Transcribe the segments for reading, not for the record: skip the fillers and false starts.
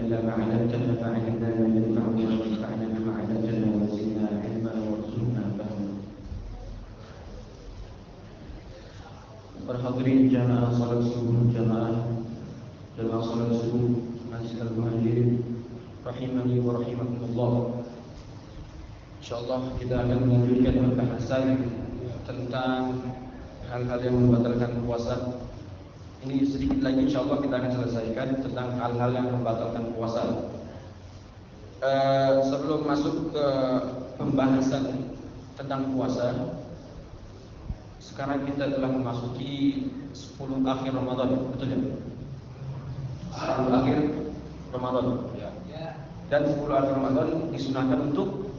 إلا ما علمتنا فعلمنا ما ينفعنا وانفعنا بما علمتنا وزدنا علما وارزقنا فهما. Para hadirin jamaah salat subuh, jamaah salat subuh Masjidil Muhajirin rahimani wa rahimakumullah. Insyaallah kita akan melanjutkan pembahasan tentang hal-hal yang membatalkan puasa. Ini sedikit lagi insyaallah kita akan selesaikan tentang hal-hal yang membatalkan puasa. Sebelum masuk ke pembahasan tentang puasa, sekarang kita telah memasuki 10 akhir Ramadan, betul ya? 10 akhir Ramadan. Ya. Dan 10 akhir Ramadan disunahkan untuk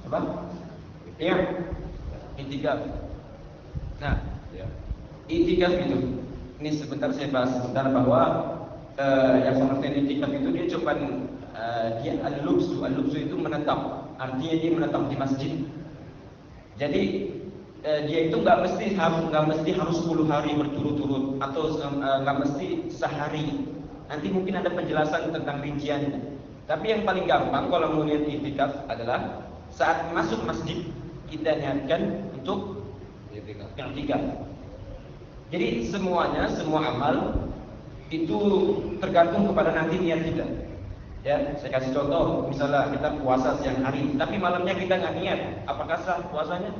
apa? I'tikaf. Nah, i'tikaf itu, ini sebentar saya bahas sebentar bahwa yang pengertian i'tikaf itu dia cuma dia al-lubsu itu menetap, artinya dia menetap di masjid. Jadi dia itu nggak mesti harus 10 hari berturut-turut atau nggak mesti sehari. Nanti mungkin ada penjelasan tentang rinciannya. Tapi yang paling gampang kalau mau lihat i'tikaf adalah saat masuk masjid kita niatkan untuk i'tikaf. Jadi semua amal itu tergantung kepada nanti niat kita. Ya, saya kasih contoh, misalnya kita puasa siang hari, tapi malamnya kita nggak niat, apakah sah puasanya?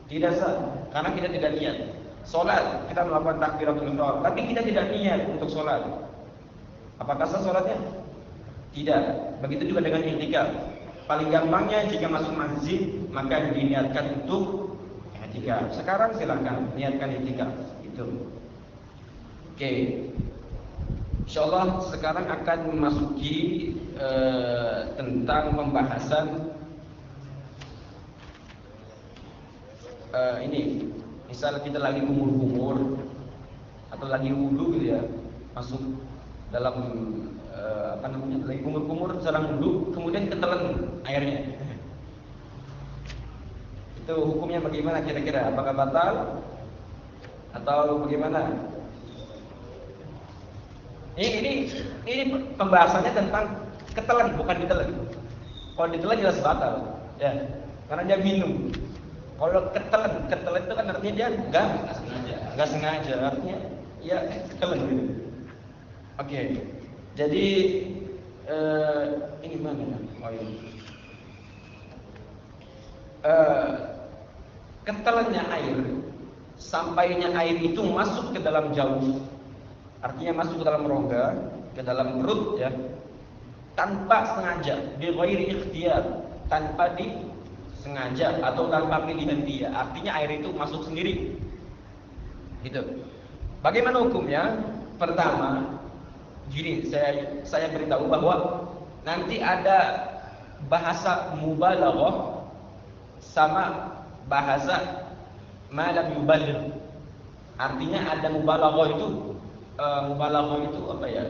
Tidak sah, karena kita tidak niat. Sholat, kita melakukan takbiratul ihram, tapi kita tidak niat untuk sholat. Apakah sah sholatnya? Tidak. Begitu juga dengan i'tikaf. Paling gampangnya jika masuk masjid, maka diniatkan untuk i'tikaf. Sekarang silakan niatkan i'tikaf. Itu. Oke. Insyaallah sekarang akan memasuki tentang pembahasan ini, misal kita lagi kumur-kumur atau lagi wudu gitu ya, masuk dalam lagi kumur-kumur sedang wudu, kemudian ketelan airnya. Itu hukumnya bagaimana kira-kira? Apakah batal atau bagaimana? Ini pembahasannya tentang ketelan, bukan ditelan. Kalau ditelan jelas batal, ya, karena dia minum. Kalau ketelan itu kan artinya dia enggak sengaja, artinya ya ketelan gitu. Oke. Jadi ini mana ya? Oh ini. Ketelannya air, sampainya air itu masuk ke dalam jauh, artinya masuk ke dalam rongga, ke dalam perut ya, tanpa sengaja, bi ghairi ikhtiyar, tanpa sengaja atau tanpa pilihan dia, artinya air itu masuk sendiri. Gitu. Bagaimana hukumnya? Pertama, gini, saya beritahu bahwa nanti ada bahasa mubalaghah sama bahasa ma lam yubaligh. Artinya ada mubalaghah itu apa ya?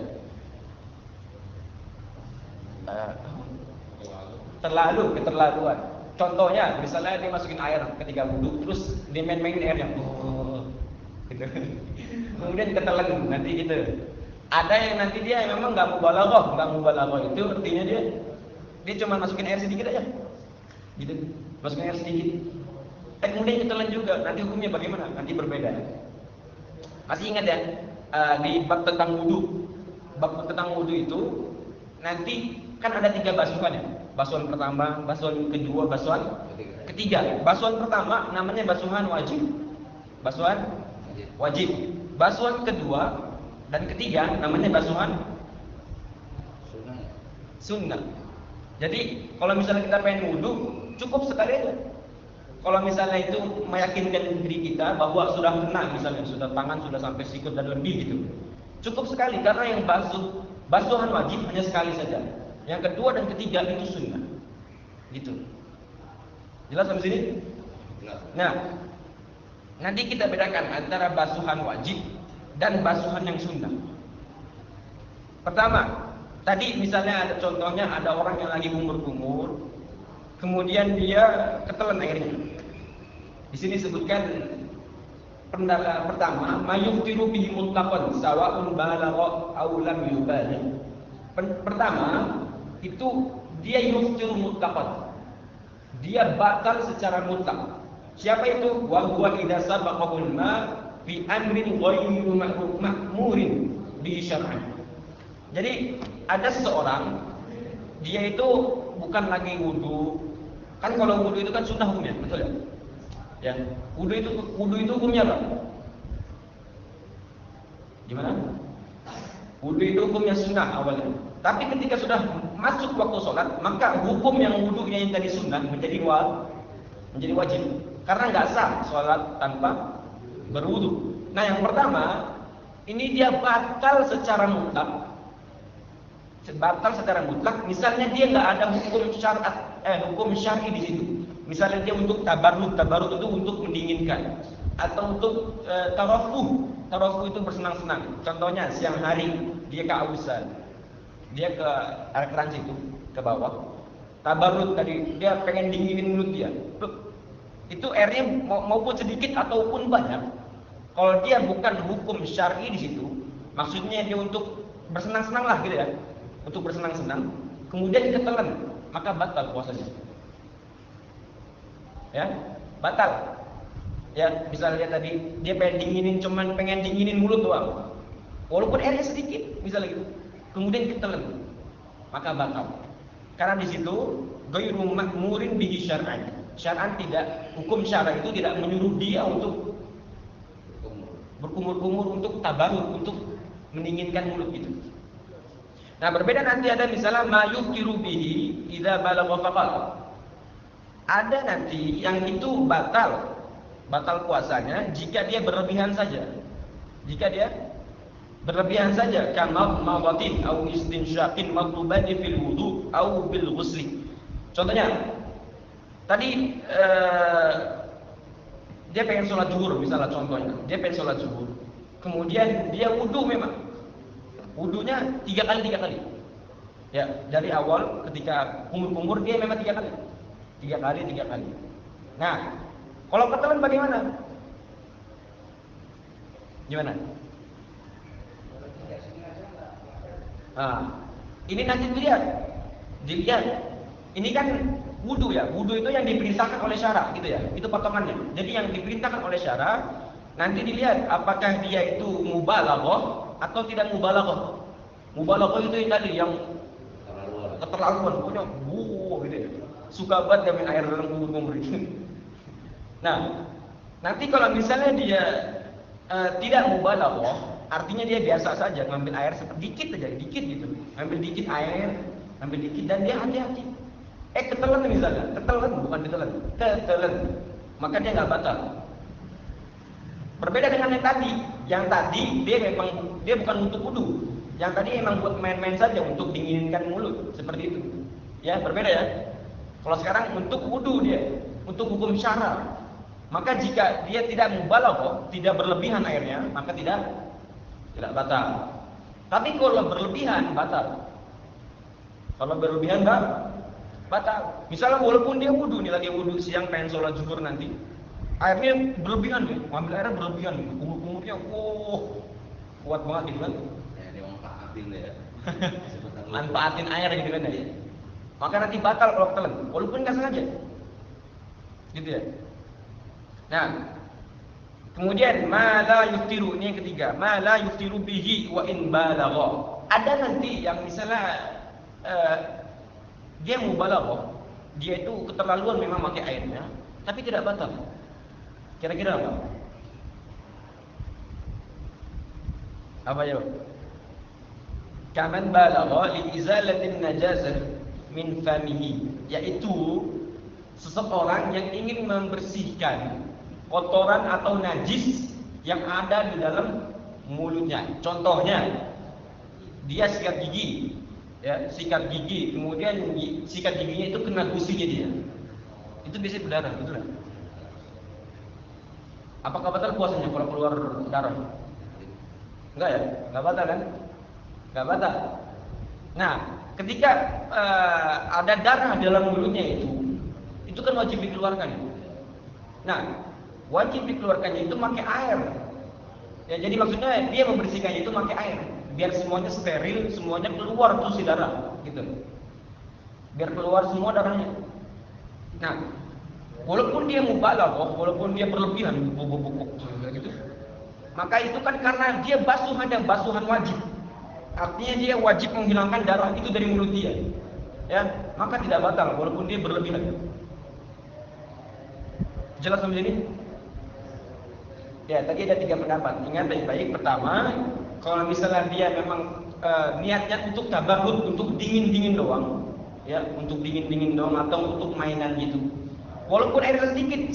Keterlaluan. Contohnya, misalnya dia masukin air ketika wudu, terus dia main-mainin airnya, gitu. Kemudian ketelan, nanti gitu. Ada yang nanti dia memang nggak mubalaghah itu artinya dia cuma masukin air sedikit aja, gitu, masukin air sedikit. Kemudian ketelan juga, nanti hukumnya bagaimana? Nanti berbeda. Masih ingat ya, di bab tentang wudu itu nanti kan ada 3 basuhan ya. Basuhan pertama, basuhan kedua, basuhan ketiga. Basuhan pertama namanya basuhan wajib. Basuhan kedua dan ketiga namanya basuhan sunnah. Jadi kalau misalnya kita pengen wudu, cukup sekali aja. Kalau misalnya itu meyakinkan diri kita bahwa sudah kena, misalnya sudah tangan sudah sampai sikut dan lebih gitu, cukup sekali, karena yang basuhan wajib hanya sekali saja. Yang kedua dan ketiga itu sunnah. Gitu. Jelas sampai sini? Nah, nanti kita bedakan antara basuhan wajib dan basuhan yang sunnah. Pertama, tadi misalnya ada contohnya, ada orang yang lagi kumur-kumur, kemudian dia ketelan airnya. Di sini disebutkan Pertama, mayuftiru bihi mutlaqan sawa'un balagha aw lam yubaligh. Pertama, itu dia yuftiru mutlaqan. Dia batal secara mutlak. Siapa itu? Wa huwa idza sabaqahul ma fi amrin ghairu ma'murin bi syar'an. Jadi ada seseorang, dia itu bukan lagi wudu. Kan kalau wudu itu kan sunnah hukumnya, betul ya? Ya, wudu itu hukumnya apa? Gimana? Wudu itu hukumnya sunnah awalnya. Tapi ketika sudah masuk waktu sholat, maka hukum yang wudunya yang tadi sunnah menjadi wajib. Karena nggak sah sholat tanpa berwudu. Nah, yang pertama, ini dia batal secara mutlak. Batal secara mutlak. Misalnya dia nggak ada hukum syar'i di situ. Misalnya dia untuk tabarruk itu untuk mendinginkan, atau untuk tarafuh itu bersenang-senang. Contohnya siang hari dia kehausan, dia ke air keran situ ke bawah. Tabarruk tadi dia pengen dinginin mulut dia. Itu airnya maupun sedikit ataupun banyak. Kalau dia bukan hukum syar'i di situ, maksudnya dia untuk bersenang-senang lah gitu ya, untuk bersenang-senang, kemudian ketelan, maka batal puasanya. Ya, batal. Ya, misalnya tadi dia pengen dinginin mulut doang. Walaupun airnya sedikit, misalnya gitu. Kemudian ketelan, maka batal. Karena di situ ghairu ma'murin bihi syar'an. Syar'an tidak, hukum syara itu tidak menyuruh dia untuk berkumur-kumur, untuk tabarruk, untuk mendinginkan mulut gitu. Nah, berbeda nanti ada misalnya ma yukiru bihi idza balagha faqal. Ada nanti yang itu batal puasanya jika dia berlebihan saja. Jika dia berlebihan saja, kama mawatin au istinsyaqin matlubani fil wudu au bil ghusli. Contohnya, tadi dia pengen sholat zuhur misalnya, contohnya dia pengen sholat zuhur, kemudian dia wudu, memang wudunya 3 kali. Ya, dari awal ketika kumur-kumur dia memang 3 kali. 3 kali. Nah, kalau ketelan bagaimana? Gimana? Nah, ini nanti dilihat. Ini kan wudu ya. Wudu itu yang diperintahkan oleh syara, gitu ya. Itu potongannya. Jadi yang diperintahkan oleh syara, nanti dilihat apakah dia itu mubalaghah atau tidak mubalaghah. Mubalaghah itu yang tadi yang keterlaluan, pokoknya gitu ya. Suka banget ngambil air dalam kumur-kumur itu. Nah, nanti kalau misalnya dia tidak mubalaghah, artinya dia biasa saja ngambil air sedikit aja, dikit gitu. Ambil dikit air, dan dia hati-hati. Ketelan misalnya, bukan ditelan. Maka dia nggak batal. Berbeda dengan yang tadi dia bukan untuk wudu. Yang tadi emang buat main-main saja, untuk dinginkan mulut, seperti itu. Ya, berbeda ya. Kalau sekarang untuk wudu dia, untuk hukum syara. Maka jika dia tidak mubalaghah, tidak berlebihan airnya, maka tidak batal. Tapi kalau berlebihan batal. Kalau berlebihan batal. Misalnya walaupun dia wudu nih, lagi wudu siang pengen sholat zuhur nanti, airnya berlebihan nih, ngambil airnya berlebihan nih, kumur-kumurnya kuat banget gitu kan. Ya, dia manfaatin ya. Manfaatin air gitu kan ya. Maka nanti batal kalau ketelan, walaupun nggak sengaja. Gitu ya. Nah, kemudian ma la yuftiru, ini yang ketiga, ma la yuftiru bihi wa in balagha. Ada nanti yang misalnya dia mubalaghah, dia itu keterlaluan memang pakai airnya, tapi tidak batal. Kira-kira apa? Apa ya? Kaman balagha li izalatin najasah min famihi, yaitu seseorang yang ingin membersihkan kotoran atau najis yang ada di dalam mulutnya. Contohnya, dia sikat gigi, ya, kemudian sikat giginya itu kena gusinya dia. Itu bisa berdarah, betul kan? Apakah batal puasanya kalau keluar darah? Enggak ya? Enggak batal kan? Enggak batal. Nah, ketika ada darah dalam mulutnya itu kan wajib dikeluarkan. Nah, wajib dikeluarkannya itu pakai air. Ya, jadi maksudnya dia membersihkannya itu pakai air, biar semuanya steril, semuanya keluar tuh si darah, gitu. Biar keluar semua darahnya. Nah, walaupun dia mubalaghah, walaupun dia berlebihan, bubuk-bubuk gitu, maka itu kan karena dia basuhannya basuhan wajib. Artinya dia wajib menghilangkan darah itu dari mulut dia. Ya, maka tidak batal walaupun dia berlebihan. Jelas sampai sini? Ya, tadi ada 3 pendapat. Ingat baik-baik. Pertama, kalau misalnya dia memang niatnya untuk tabarruk, untuk dingin-dingin doang, ya, untuk dingin-dingin doang atau untuk mainan gitu. Walaupun air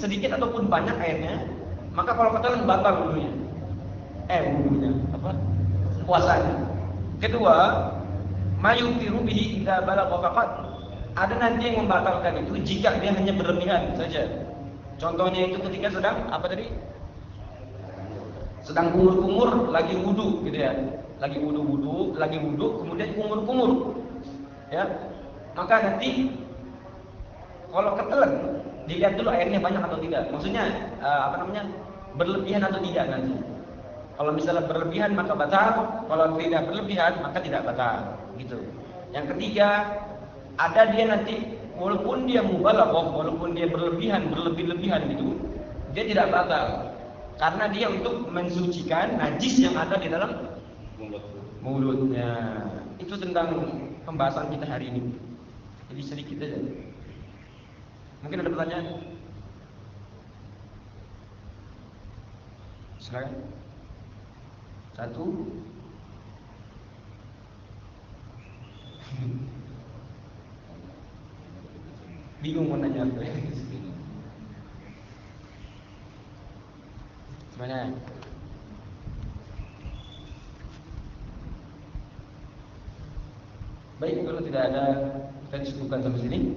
sedikit ataupun banyak airnya, maka kalau katakan batal wudunya. Wudunya apa? Puasanya. Kedua, mayutiru bihi idza balagha faqat. Ada nanti yang membatalkan itu jika dia hanya berlebihan saja. Contohnya itu ketika sedang apa tadi? Sedang kumur-kumur lagi wudu gitu ya. Lagi wudu, kemudian kumur-kumur. Ya. Maka nanti kalau ketelan dilihat dulu airnya banyak atau tidak. Maksudnya berlebihan atau tidak nanti. Kalau misalnya berlebihan maka batal, kalau tidak berlebihan maka tidak batal, gitu. Yang ketiga, ada dia nanti walaupun dia mubalaghah, walaupun dia berlebih-lebihan gitu, dia tidak batal. Karena dia untuk mensucikan najis yang ada di dalam mulutnya. Itu tentang pembahasan kita hari ini. Jadi sedikit aja. Mungkin ada pertanyaan? Silakan. 1. Bingung mau nanya apa? Gimana? Baik, kalau tidak ada, kita cukupkan sampai sini.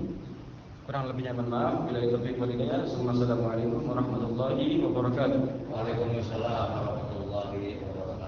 Kurang lebihnya mohon maaf. Bila taufiq wal hidayah. Assalamualaikum warahmatullahi wabarakatuh. Waalaikumsalam warahmatullahi wabarakatuh.